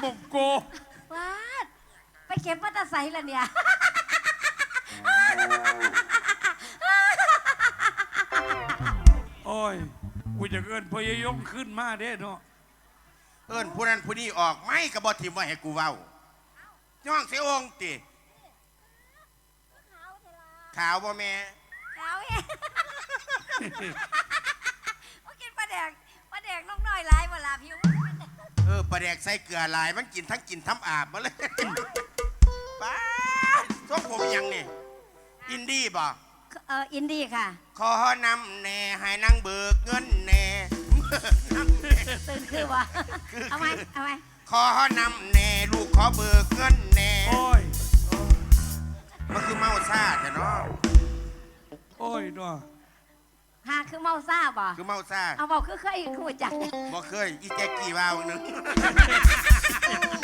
มงโกวาดไปเก็บปัตตาไซละเนี่ยโอ้ยกูจะเอิ้นพยายงขึ้นมาเด้เนาะเอิ้นผู้นั้นผู้นี้ออกไม่กระบอกทิมว่าให้กูเว้าย่องเสียองค์ติขาวบ่แม่ขาวเองว่ากินปลาแดกน้องน้อยลายเวลาผิวปลาแดกใส่เกลือลายมันกินทั้งกินทั้งอาบมาเลยป้าท้องผมยังนี่อินดี้บ่อินดี้ค่ะขอนำแน่ให้นั่งเบิกเงินแน่ตื่นคือวะเอาไหมขอนำแน่ลูกขอเบิกเงินแน่โอ้ยมันคือเมาซ่าแต่เนาะโอ้ยเนาะหาคือเมาซ่าบ่คือเมาซ่าเอาบอกคือเคยคุยจักบ่เคยอีแจ็กกี้ว่าวนึง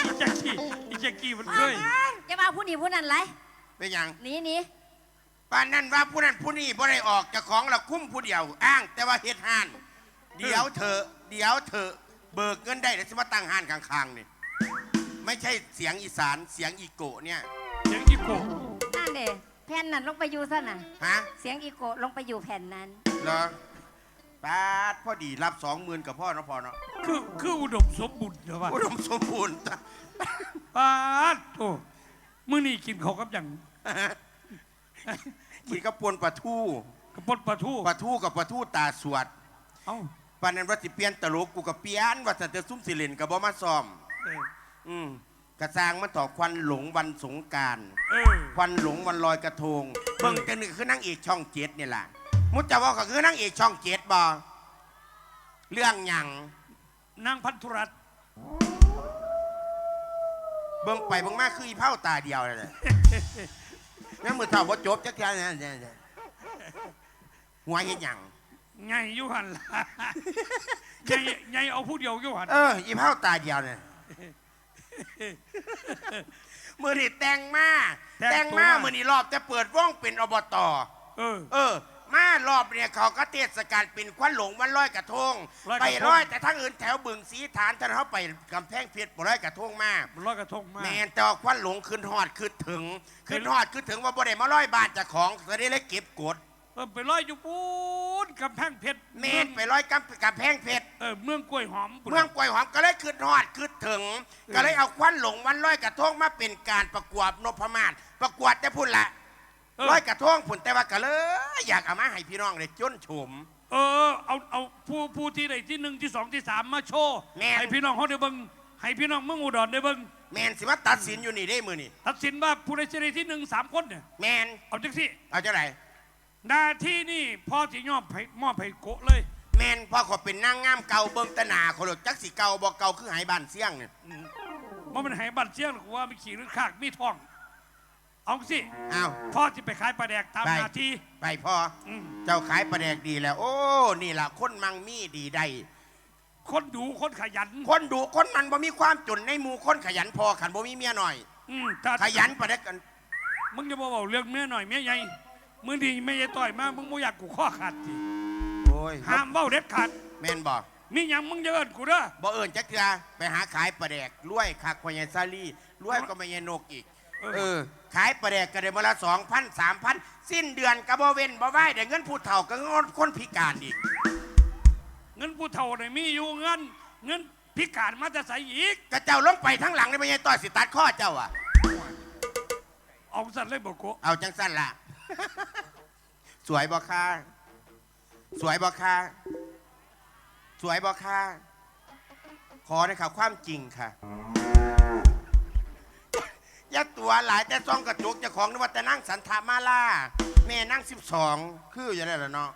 อีแจ็กกี้มันเคยจะมาผู้นี้ผู้นั้นไรเป็นยังนี่ป่านนั้นว่าผู้นั้นผู้นี้บ่ได้ออกจากของเราคุ้มผู้เดียวอ้างแต่ว่าเฮ็ดห่านเดี๋ยวเถอะเบิกเงินได้เดี๋ยวจะมาตั้งห่านข้างๆนี่ไม่ใช่เสียงอีสานเสียงอีโกเนี่ยเสียงอีโกนั่นเด้แผ่นนั้นลงไปอยู่ซะน่ะฮะเสียงอีโกลงไปอยู่แผ่นนั้นเหรอป้าพอดีรับ20,000กับพ่อเนาะพ่อเนาะคืออุดมสมบูรณ์เหรอวะอุดมสมบูรณ์ป้าโตมื้อนี้กินข้าวกับหยังกินกับปนปลาทูกับปนปลาทูกับปลาทูตาสวดเอ้าปานนั้นว่าสิเปลี่ยนตลกกูกับเปลี่ยนว่าจะซุ่มสิเล่นกับบ่มาซ้อมกระซางมันต่อควันหลงวันสงกรานต์ควันหลงวันลอยกระทงเบิ่งจังนึงคือนางเอกช่อง7นี่ล่ะมุจจะว่าก็คือนางเอกช่อง7บ่เรื่องหยังนางพันธุรัตน์เบิ่งไปเบิ่งมาคืออีเผาตาเดียวเลยงั้นมือเท่าบ่จบจักแค่นั้นหัวเฮ็ดหยังไงยุหันล่ะไงเอาผู้เดียวยุหันอีเผาตาเดียวเนี่ยมือนี่แต่งมามือนี่รอบจะเปิดว่องเป็นอบตมารอบเนี่ยเขาก็เทศกาลเป็นควันหลงวันลอยกระทงไปร้อยแต่ทั้งอื่นแถวบึงสีฐานท่านเขาไปกำแพงเพชรบ่ร้อยกระทงมาร้อยกระทงมาแมนแต่ควันหลงขึ้นหอดขึ้นถึงว่าบ่ได้มาร้อยบาทจากของจะได้เลยเก็บกดไปร้อยอยู่ปูนกำแพงเพชรแมนไปร้อยกำแพงเพชรเมืองกล้วยหอมก็เลยขึ้นหอดขึ้นถึงก็เลยเอาควันหลงวันร้อยกระทงมาเป็นการประกวดนพมาศประกวดแต่พุ่นละร้อยกระทงพุ่นแต่ว่าก็เลยอยากเอามาให้พี่น้องเลยจนชมเอาผู้ที่ใดที่1ที่2ที่3มาโชว์ให้พี่น้องเขาได้เบิ่งให้พี่น้องเมืองอุดรได้เบิ่งแมนสิว่าตัดสินอยู่นี่ได้มือนี่ตัดสินว่าผู้ใดที่1 3คนเนี่ยแมนเอาจังสิเอาจังไรหน้าที่นี่พ่อที่มอบให้โกะเลยแมนพ่อขอเป็นนางงามเก่าเบิ่งตะหนาขอหลุดจักสีเก่าบอกเก่าคือหายบ้านเสี่ยงเนี่ยมันหายบ้านเสี่ยงหรือว่ามีขี่หรือขากมีทองเอาสิเอาพ่อที่ไปขายปลาแดกตามหน้าที่ไปพ่อเจ้าขายปลาแดกดีแล้วโอ้นี่แหละคนมังมีดีได้คนดูคนขยันคนดูคนมันบ่มีความจนในหมู่คนขยันพอขันบ่มีเมียหน่อยขยันปลาแดกกันมึงจะบอกเรื่องเมียหน่อยเมียใหญ่มึงดีไม่ใช่ต่อยมากมึงไม่อยากกูข้อขาดทีห้ามเบ้าเด็ดขาดแม่นบอกมีอย่างมึงจะเอิญกูเด้อบ่เอิญจักเถื่อไปหาขายปลาแดกรวยคักพญาซาลีรวยก็ไม่ยนกอีกขายปลาแดกกันได้มาละ2,000 3,000สิ้นเดือนกระบ่เว้นบ่ไหวเดี๋ยวเงินผู้เฒ่าก็เงินคนพิการอีกเงินผู้เฒ่าเนี่ยมีอยู่เงินพิการมาจะใส่อีกกระเจ้าลงไปทั้งหลังในพญาต่อสิตัดข้อเจ้าอ่ะเอาสั้นเลยบอกกูเอาจังสั้นล่ะสวยบ่ค่ะสวยบ่ค่ะสวยบ่ค่ะขอในข่าวความจริงค่ะยัดตัวหลายแต่ซองกระจุกเจ้าของนวัตนั่งสันธามาล่าแม่นั่ง12คืออย่างไรล่ะเนาะ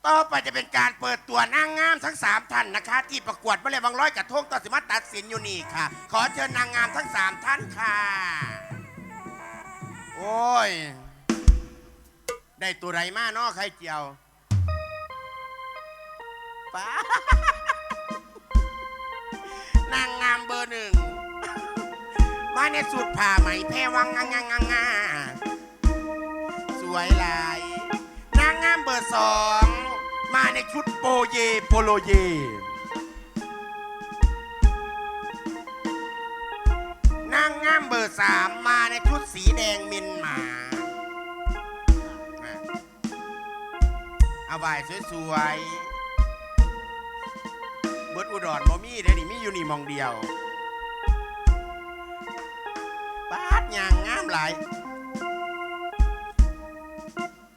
ต่อไปจะเป็นการเปิดตัวนางงามทั้ง3ท่านนะคะที่ประกวดมาเลยบางร้อยกระทงต่อสิมาตัดสินอยู่นี่ค่ะขอเชิญนางงามทั้ง3ท่านค่ะโอ้ยได้ตัวไรมาเนาะใครเจียวป้านางงามเบอร์1มาในสุดผ้าไหมแพรวังงาสวยลายนางงามเบอร์2มาในชุดโปโลเย ามเบอร์3มาในชุดสีแดงมินหมาเอาใบสวยๆเบิดอุดรบ่มีเด้นี่มีอยู่นี่มองเดียวปาดยางงามหลาย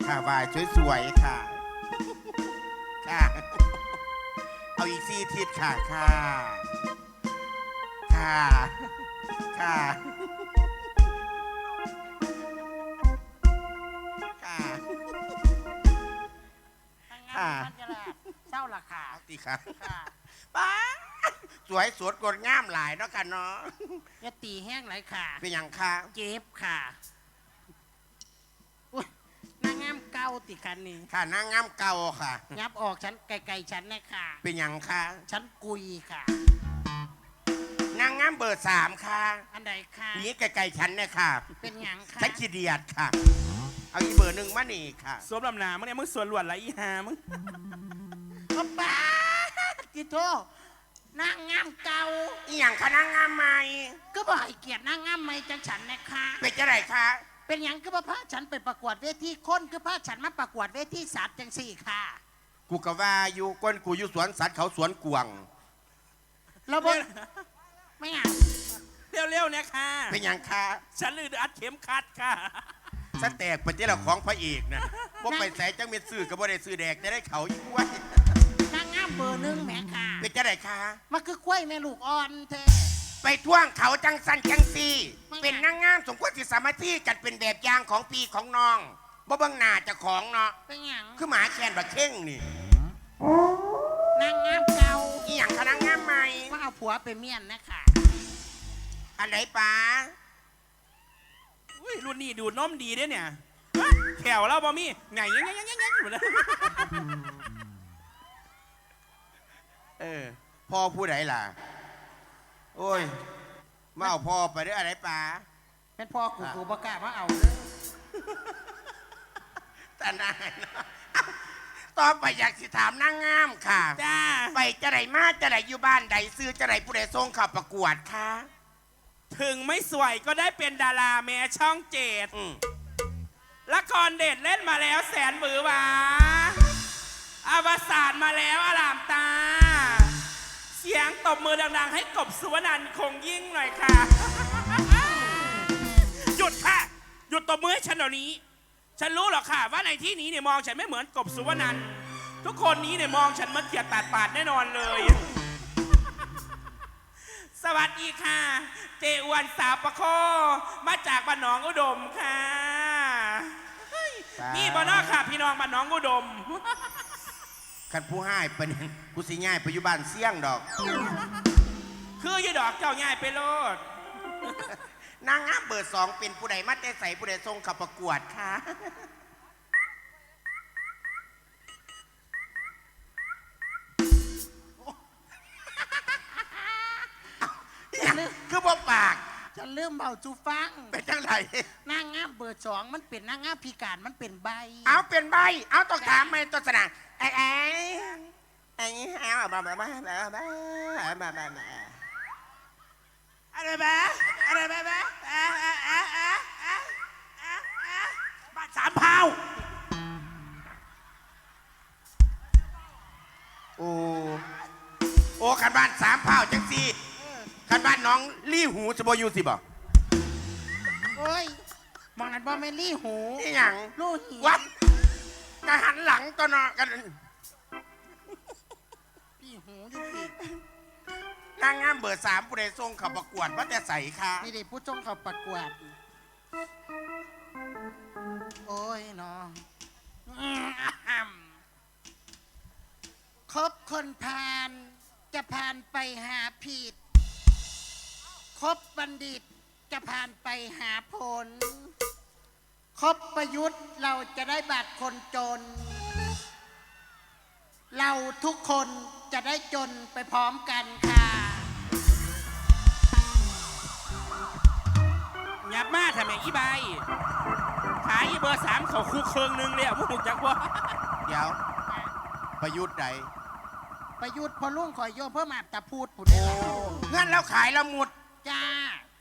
ค่ะใบสวยๆค่ะค่ะเอาอีก4 ทิศค่ะค่ะค่ะค่ะค่ะค่ะ เศร้าละค่ะ ตีค่ะ ค่ะ ป้าสวยสดงดงามหลายเนาะค่ะเนาะ อย่าตีแห้งไหลค่ะ เป็นอย่างค่ะ เจ็บค่ะอุ๊ยนางงามเก่าติคันนี้ ค่ะนางงามเก่าค่ะ ยับออกฉันไกลๆฉันนะค่ะ เป็นอย่างค่ะ ฉันกุยค่ะ นางงามเบอร์3ค่ะ อันใดค่ะ นี่ไกลๆฉันเนี่ยค่ะ เป็นหยังค่ะ ฉันขี้เดียดค่ะ เอาอีเบอร์1มานี่ค่ะ สวมลำหนามึงเนี่ยมึงสวนหลวนไรอีหามึง ก็ป้าจิโตนางงามเก่า อีหยังคะนางงามใหม่ ก็บอกให้เกียรตินางงามใหม่จังฉันนะคะ เป็นจะไรคะ เป็นหยังก็มาพาฉันไปประกวดเวทีคนก็พาฉันมาประกวดเวทีสัตว์จังสี่ค่ะ กูกะว่าอยู่ก้นกูอยู่สวนสัตว์เขาสวนกวาง แล้วบอกไม่อ่ะ เร็วๆเนี่ยค่ะ เป็นอย่างค่ะ ฉันลืออัดเข็มขัดค่ะ สแตกเป็นที่เราของพระเอกนะว่าไปใส่จังเม็ดซื้อกับว่าได้ซื้อแดกจะได้เขาอีกด้วย นางงามเบอร์หนึ่งแหมค่ะ เป็นจะไรคะ มันคือกล้วยแม่ลูกอ่อนเธอ ไปท่วงเขาจังสันจังซี ไม่ เป็นนางงามสมควรที่สามัคคีกันเป็นแบบอย่างของปีของน้องบ่เบิ่งหน้าเจะของเนาะ เป็นหยัง คือหมาแคนบักเข่งนี่ นางงามเก่า อีหยังคะนางงามใหม่ มาเอาผัวไปเมียนนะคะ อันไหนป๋า อุ้ยรุ่นนี้ดูดนมดีเด้เนี่ยฮะแขวเราบ่มีไงยังอยู่เลย พ่อผู้ใดล่ะ โอ้ยมาเอาพ่อไปเด้ออะไรป๋า เป็นพ่อกูประกล้าศมาเอาเลย แต่นายเนาะต่อไปอยากสิถามนางงามค่ะ จ้า ไปจะไหนมาจะไหนอยู่บ้านใดซื้อจะไหนผู้ใดส่งเขับประกวดคะ ถึงไม่สวยก็ได้เป็นดาราแม่ช่องเจ็ด อืม ละครเด็ดเล่นมาแล้วแสนบือหวาอวสานมาแล้วอลามตา เสียงตบมือดังๆ ให้กบสุวรรณคงยิ่งหน่อยค่ะ หยุดค่ะ หยุดตบมือให้ฉันเดี๋ยวนี้ ฉันรู้หรอกค่ะว่าในที่นี้เนี่ยมองฉันไม่เหมือนกบสุวรรณทุกคนนี้เนี่ยมองฉันเหมันเกียดตัดปาดแน่นอนเลย สวัสดีค่ะ เจอวนสาวประโคมาจากบ้านหนองอุดมค่ะนี่บ้านนอกค่ะ พี่น้องบ้านหนองอุดม คันผู้ให้เป็นกูสิง่ายไปอยู่บ้านเสี่ยงดอก คือยี่ดอกเจ้าง่ายไปโลด นางงามเบอร์2เป็นผู้ใดมาแต่ใส่ผู้ใดส่งเขับประกวดคะคือบ่ปาก ฉันลืมเบาจูฟัง เป็นจังไร นางงามเบอร์สองมันเป็นนางงามพิการมันเป็นใบ เอาเป็นใบ เอาต้องถามไหมตัวสนามไอ้เอามาอะไรบ้าอะไรบ้าบ้านสามเผาโอ้ขันบ้านสามเผาจังสิขันบ้านน้องลี่หูจะบอยู่สิบ่ โอ้ยมองนั้นบ่แม่นลี่หู นี่หยัง ลูกหี วัดกะหันหลังตัวเนาะกัน ลี่หูดิสิ นางงามเบอร์3ผู้ใดส่งเขับประกวดว่าแต่ใส่ค่ะ นี่เด็กผู้จงเขาประกวดโอ้ยเนาะคบคนพาลจะพาลไปหาผิดคบบัณฑิตจะพาลไปหาผลคบประยุทธ์เราจะได้บัตรคนจน เราทุกคนจะได้จนไปพร้อมกันค่ะ หยับมาทำไมอีใบขายอีเบอร์3เขาคุกเคิงนึงเลยอ่ะมึงจักว่า เดี๋ยวประยุทธ์ใด ประยุทธ์พอลุงขอยโยเพิ่มมาบตะพูดผุด เงื่อนแล้วขายละหมุด จ้า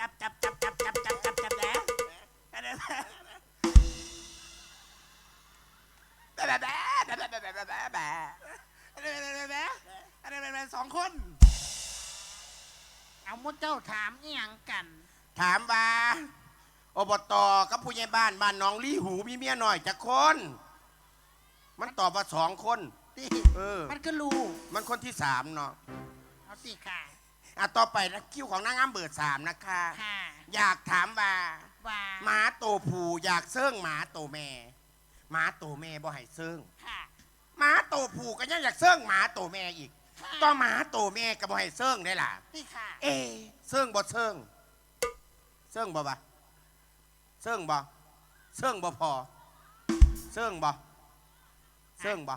จับแหน่สองคนเอามุดเจ้าถามนี่ยังกัน ถามว่าอบตกับผู้ใหญ่บ้านบ้านหน้องลี่หูมีเมียหน่อยจักคน มันตอบว่า2 คน ที่ เออ มันก็รู้ มันคนที่3เนาะ เอาสิค่ะ ต่อไปนะคิวของนางงามเบอร์3นะคะ ค่ะ อยากถามว่า ว่า หมาโตผูอยากเซิ่งหมาโตแม่หมาโตแม่บ่ให้เซิ่ง ค่ะ หมาโตผูก็ยังอยากเซิ่งหมาโตแม่อีกต่อหมาโตแม่ก็บ่ให้เซิ่งได้ล่ะ นี่ค่ะ เอ๊ะเซิ่งบ่เซิ่งเซิ่งบ่บะเซิ่งบ่เซิ่งบ่พอเซิ่งบ่เซิ่งบ่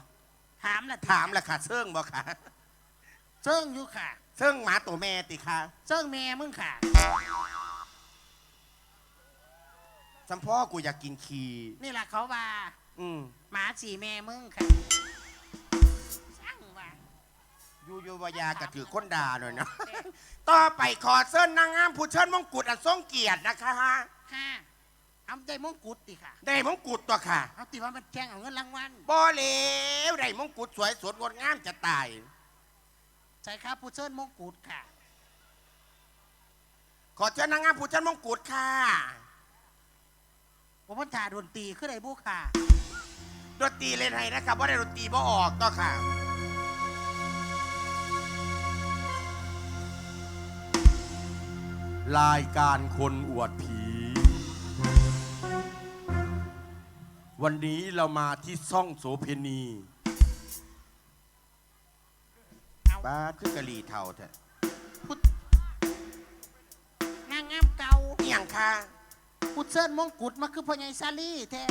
ถามละ ถามละค่ะเซิ่งบ่ค่ะ เซิ่งอยู่ค่ะ เซิ่งหมาโตแม่ติค่ะ เซิ่งแม่มึงค่ะ สัมพ่อกูอยากกินขี้ นี่แหละเขาว่า อืม หมาสีแม่มึงค่ะช่างว่า อยู่วายากระถือคนด่าหน่อยเนาะ ต่อไปขอเซิ่นนางงามผู้เชิญมงกุฎอันทรงเกียรตินะคะ ค่ะเอาใจมงกุฎดิค่ะ ได้มงกุฎตัวค่ะ เอาติว่ามันแจ้งเอาเงินรางวัล บ่เลวได้มงกุฎสวยสดงดงามจะตาย ใช่ครับผู้เชิญมงกุฎค่ะ ขอเชิญนางงามผู้เชิญมงกุฎค่ะ ผมพันธาดนตรีขึ้นไอ้บุค่ะ ดนตรีเล่นให้นะครับว่าได้ดนตรีบ่ออกก็ค่ะ รายการคนอวดผี วันนี้เรามาที่ซ่องโสเพณี เอา บ้าคือกะหรี่เท่าแท้ พุทธนางงามเก่า อหย่างค่ะ ผู้เชิญมงกุฎมาคือพ่อใหญ่ซาลี่แท้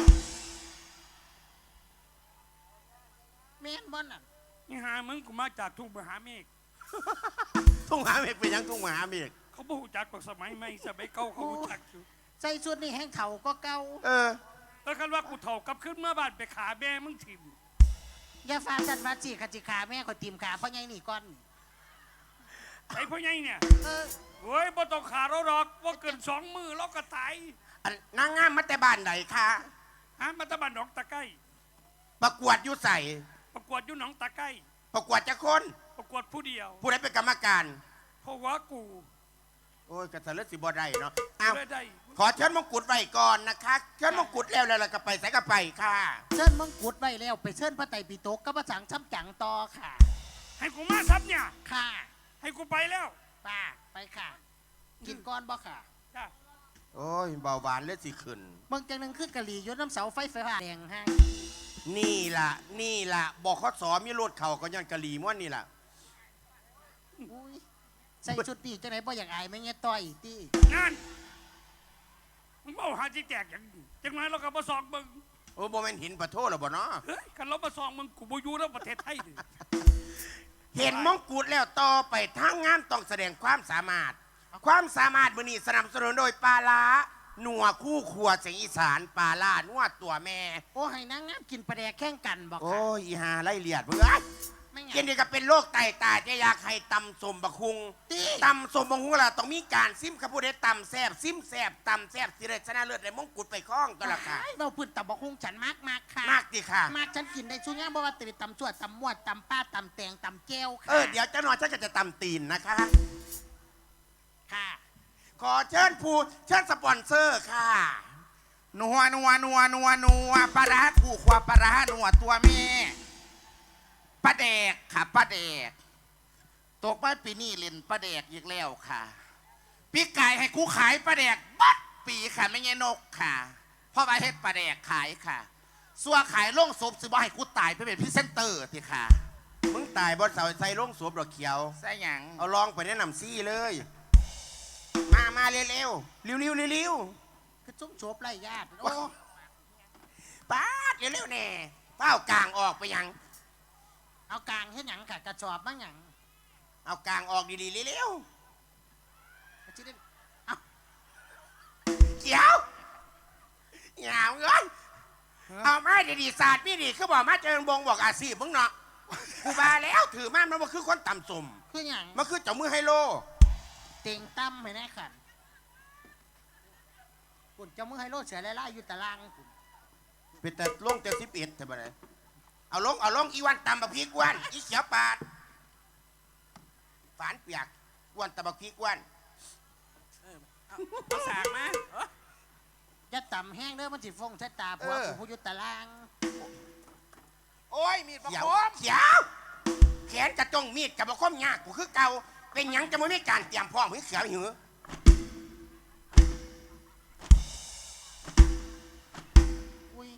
แม่นบ่น่ะ นี่หามึงกูมาจากทุ่งมหาเมฆ ทุ่งมหาเมฆเป็นหยังทุ่งมหาเมฆ เขาบ่รู้จักกว่าสมัยใหม่สมัยเก่าเขารู้จักอยู่ ใส่ชุดนี่แห้งเถ่าก็เก่า เออ แล้วคันว่ากูเฒ่ากลับขึ้นเมื่อบ้านไปขาแม่มึงถิ่ม อย่าฟาจันวาจีขจิขาแม่ก็ตีมขาพ่อใหญ่นี่ก่อน ไอ้พ่อใหญ่เนี่ย เออ เฮ้ยบ่ต้องขาเราหรอกว่าเกิน2 มือเราก็ตาย อันนางงามมาแต่บ้านไหนคะ ฮะมาตะบันหนองตะไก้ ประกวดอยู่ใส่ ประกวดอยู่หนองตะไก้ ประกวดจะคน ประกวดผู้เดียว ผู้ใดเป็นกรรมการ เพราะว่ากู โอ้ยกระสเลือสิบ่ได้เนาะอ้าว ได้ ขอเชิญมงกุฎไว้ก่อนนะคะเชิญมงกุฎแล้วเราก็ไปใส่ก็ไปค่ะ เชิญมงกุฎไว้แล้วไปเชิญพระไตรปิฎกกับพระสังช้ำจังต่อค่ะ ให้กูมาซับเนี่ย ค่ะ ให้กูไปแล้ว ป้าไปค่ะ กินก้อนบ่ค่ะ จ้ะ โอ้ยเบาหวานเลยสิขึ้น เมืองจังหนึ่งคือกะหรี่ยศน้ำเสาไฟฟ้าแดงให้ นี่ล่ะบอกข้อสอมีรถเข่าก็ย้อนกะหรี่ม้วนนี่ล่ะ อุ้ยใส่ชุดนี้จังไหนบ่อยากอายไม่เงี้ยต่อยตี นั่นมึงเบ้าหาที่แจกอย่างนี้จังไหนเราก็มาส่องมึง โอ้โมเมนหินปะโทษหรอบ่เนาะ เฮ้ยกันเรามาส่องมึงกูบ่อยู่แล้วประเทศไทยดิ เห็นมงกุฎแล้วต่อไปทางงานต้องแสดงความสามารถ ความสามารถมื้อนี้สนับสนุนโดยปลาล้าหนัวคู่ครัวเสียงอีสานปลาล่านัวตัวแม่ โอ้ให้นางงามกินปลาแดกแข่งกันบอก โอ้ ค่ะ ยอีหาไล่เลียดเพื่อน ไม่ไง กินดีก็เป็นโรคไตตายจะอยากให้ตำสมบะคุงตำสมบะคุงล่ะต้องมีการซิมครับผู้ใดตำแซบซิมแซบตำแซบสิได้ชนะเลิศได้มงกุฎไปคล้องตัวละค่ะ เราพื้นตับบักฮุงฉันมากค่ะ มากดีค่ะ มากฉันกินได้ช่วงนี้เพราะว่าติดตำสวดตำมวดตำป้าตำแตงตำเจวค่ะ เดี๋ยวเจ้าหน่อยฉันก็จะตำตีนนะคะ ค่ะ ขอเชิญผู้เชิญสปอนเซอร์ค่ะ นัวปลาร้าคู่ควาปลาร้านัวตัวแม่ปลาแดกค่ะปลาแดกตกไปปีนี้เล่นปลาแดกอีกแล้วค่ะปีไก่ให้กูขายปลาแดกบัดปีค่ะไม่ใช่นกค่ะเพราะว่าเฮ็ดปลาแดกขายค่ะส่วนขายล่งศพสิบ่ให้กูตายไปเป็นพรีเซนเตอร์ทีค่ะ มึงตายบนเสาใส่ลงสวมดอกเขียว ใส่หยัง เอาลองไปแนะนำซี่เลย มาเร็วๆเร็ว คือจุ้มโฉบไล่ญาติโอ้ ๆป้าดเร็วๆแน่เป้ากลางออกไปยัง เอากลางให้หยังค่ะกระสอบบ้างหยัง เอากลางออกดีๆเร็ว เอาชิ้นนี้เอา ๆเขียวหยาวเอ้ยเอาไม้ดีๆศาสตร์พี่ดีคือบอกมาเจอบงบอกอาชีพมึงเนาะกูบาแล้วถือมามันคือคนต่ำสม คือหยัง มันคือเจ้ามือไฮโล เต็งตั้มให้แน่ขันปุ่นเจ้ามือให้โลดเสือไล่ๆอยู่ตารางปุ่น เป็นแต่ลงแต่11ใช่ไหมเอาลงอีวันตำบะพริกวันอีเขียวปาดฝานเปียกวันตำบะพริกวัน เอาสากมาเอ้ย อย่าต่ำแห้งเด้อมันสิฟงใช้ตาผัวกูผู้อยู่ตาราง โอ้ยมีดประ เขียว คม เขียวแขนกระจงมีดกับบะคมยากกูคือเก่า เป็นหยังจะไม่มีการเตรียมพร้อมเพื่อเขียวหือ อุ้ย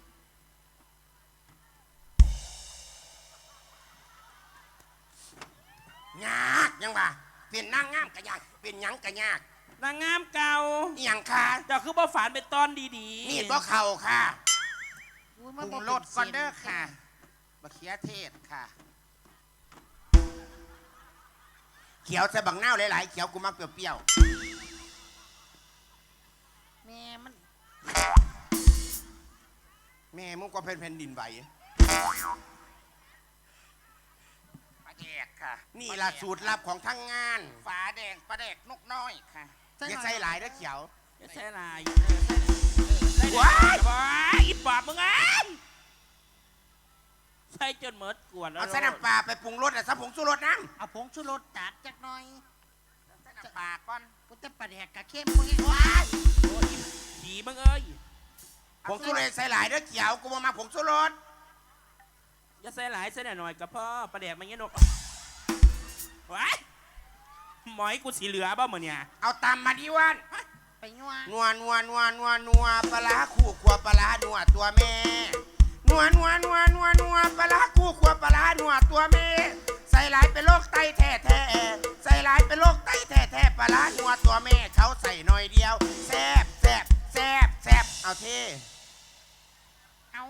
ยากยังว่าเป็นนางงามกะยากเป็นหยังกะยาก นางงามเก่า อหย่างค่ะ เจ้าคือบ่ฝันเป็นตอนดี มีดบ่เข่าค่ะ อุ้ย ป มัน รุ บ่ ง ป็ รสก่อนเด้อค่ะบะเขือเทศค่ะ เขียวใส่บังนาวหลายๆเขียวกูมักเปรี้ยว แม่มัน ๆแม่มึงก็เป็นแผ่นดินไหว ปลาแดกค่ะ นี่ล่ะสูตรลับของทั้งงาน ฝาแดงปลาแดกนกน้อยค่ะ อย่าใส่หลายเด้อเขียว ๆจะใช่ลาย ว้าย ว้ายอีปอบมึงอ่ะใส่จนเหมิดกวนแล้ว เอาใส่น้ำปลาไปปรุงรสอะใส่ผงชูรสน้ เอาผงชูรสจัดจักหน่อย ใส่น้ำปลาก่อน พุทธประแดกกะเข้มพวกนี้ว้าย โอ้ยผีมึงเอ้ย ำผงชูรสใส่หลายเด้อเขียวกูบ่มาผงชูรส อย่าใส่หลายใส่หน่อยๆกับพ่อประแดกมันเงี้ยนกว้ายหมอยกูสีเหลือบ้าเหมือนเนี่ย เอาตำมาดิวัน ไปยัว นัวนัวนัวนัวนัวปลาร้าคู่ขัวปลาร้านัวตัวแม่นัวนัวนัวนัวนัวปลาร้าคู่ขัวปลาร้านัวตัวแม่ใส่หลายเป็นโรคไตแท้แท้ใส่หลายเป็นโรคไตแท้แท้ปลาร้านัวตัวแม่เขาใส่หน่อยเดียวแซ่บแซ่บแซ่บแซ่บเอาเท่ เอา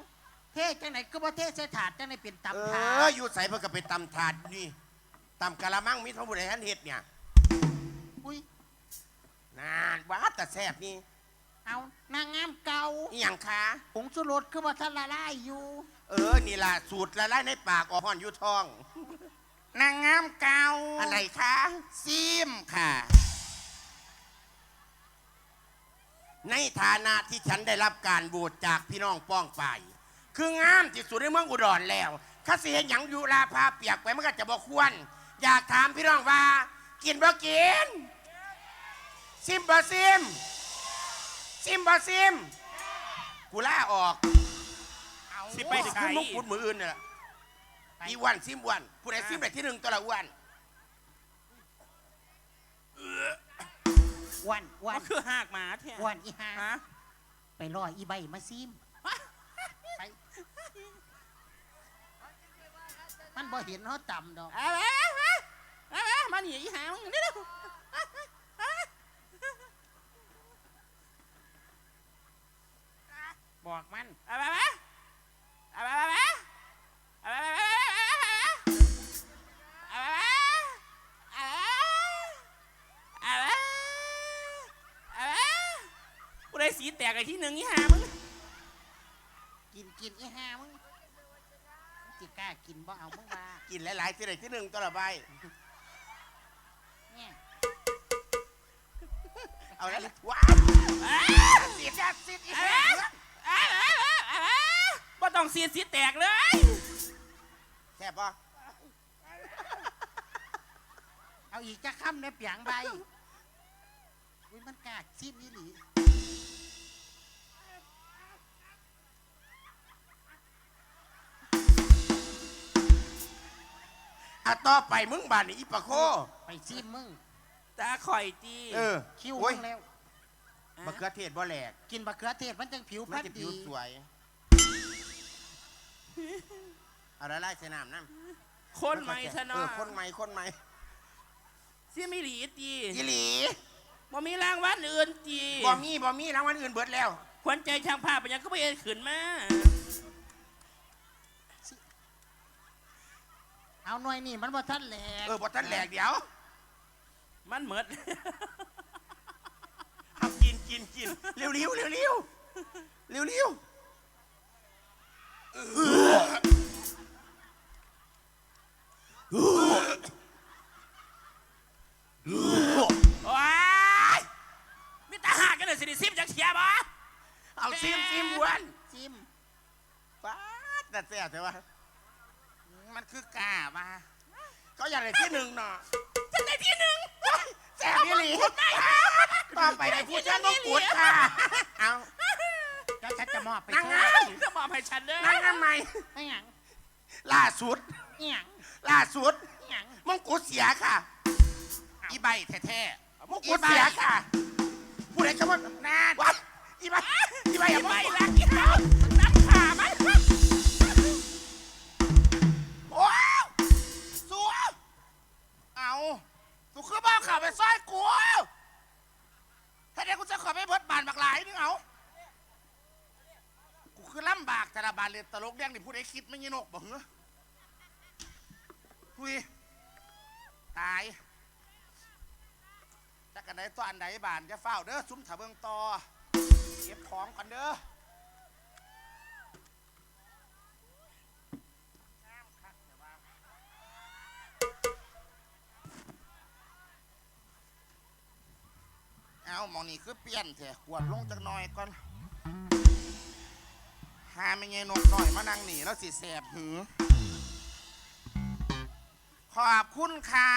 เทจังไหนก็บ่เทใส่ถาดจังไหนเป็น เอ ตำถา อ ด อยู่ใส่เพื่อก็เป็นตำถาดนี่ตำกะละมังมีทั้งหมดในท่านเฮ็ดเนี่ย อุ้ย นานว้าแต่แซ่บนี่ เอานางงามเก่า อหย่างคะ ผงชูรสคือว่าท่านละลายอยู่ นี่ล่ะสูตรละลายในปากออกห่อนอยู่ท้อง นางงามเก่า อะไรคะ ซิมค่ะ ในฐานะที่ฉันได้รับการโหวตจากพี่น้องป้องไปคืองามที่สุดในเมืองอุดรแล้วข้าเสียหยังอยู่ลาพาเปียกไปมันก็จะบอกควร อยากถามพี่น้องว่า กินบ่กินซิมบ่ซิมซิมบ่ซิมกูล่าออก สิไป คื ใช้ อมุกพูดมืออื่นนี่แหละอีวันซิมวันผู้ใดซิมได้ที่หนึ่งตัวละอ้วัน วันวั ก็ น คือหากหมาแท้ วันอีหา ฮะ ไปรออีใบมาซิมไปมันบ่เห็นเขาต่ำดอก เอามาหนีอีหามึงนี่เร็ว บอกมัน เอาไปกูได้สีแตกไอ้ที่หนึ่งอีหามึง กินอีหามึงจิกล้ากินบ่เอามึงมา กินหลายๆที่ใดที่หนึ่งตัวละใบ เนี่ย เอาแล้วว้าวเสียดสิอีกแล้ว บ่ต้องเสียสีแตกเลย แซ่บปะ เอาอีกจะค้ำในเปียงใบอุ้ยมันกล้าซิมอีหลี ต่อไปมึงบานนี่อีปะโค ไปซิมมึง ตาข่อยตี คิว โอ้ มึ ย งแล้ว มะเขือเทศบ่แหลก กินบะเขือเทศมันจังผิว มั พั น น จะผิ ดี วสวยเอาละลายใส่น้ำน้ำ คนใหม่ซะเนาะ คนใหม่คนใหม่ เสียไม่หลีตี อีหลี บ่มีรางวัลอื่นตี บ่มีรางวัลอื่นเบิดแล้ว ขวัญใจช่างภาพเป็นยังก็ไม่เอ็นขืนมา เอาหน่วยนี่มันบ่ทันแหลก บ่ทันแหลกเดี๋ยว มันเหมิด เอากินเร็วว้ายมีตาหากกันเลยสิซิมจากเชียร์บ่ เอาซิมอ้วน ซิม ป๊าดแต่แซ่บแต่ว่า มันคือกล้ามา เขาอยากได้ที่หนึ่งเนาะ ฉันได้ที่หนึ่ง แซ่บอีหลีต่อไปได้ผู้ชายมงกุฎค่ะเอา แล้วฉันจะมอบไป นางงาม ก็มอบให้ฉันเด้อ นางงามใหม่ ไม่หยัง ล่าสุด ไม่หยัง ล่าสุด ไม่หยัง มงกุฎเสียค่ะ อีใบแท้ๆ มุกกูเสียค่ะ ผู้ใดจะว่านาน วัดอีใบอีใบ อี อย่า ใบ ไป รักอีเขานักขาไหม โอ้สัวเอากูคือบ้าข่าวไปซ้อยกูถ้าเดี๋ยวกูจะขอไปเบิดบานบักหลายนึงเอากูคือลำบากแต่ละบานเรียนตลกแดงนี่ผู้ใดคิดไม่ยินกบอกเหรอหุยตายจะกันไหนตัวอันไหนบานจะเฝ้าเด้อซุ้มถาเบิงต่อเก็บของกันเด้อเอาหมองนี่คือเปลี่ยนเถอะขวดลงจากหน่อยก่อนหาไม่เงยนกหน่อยมานั่งหนีแล้วสิแสบหือขอบคุณค่ะ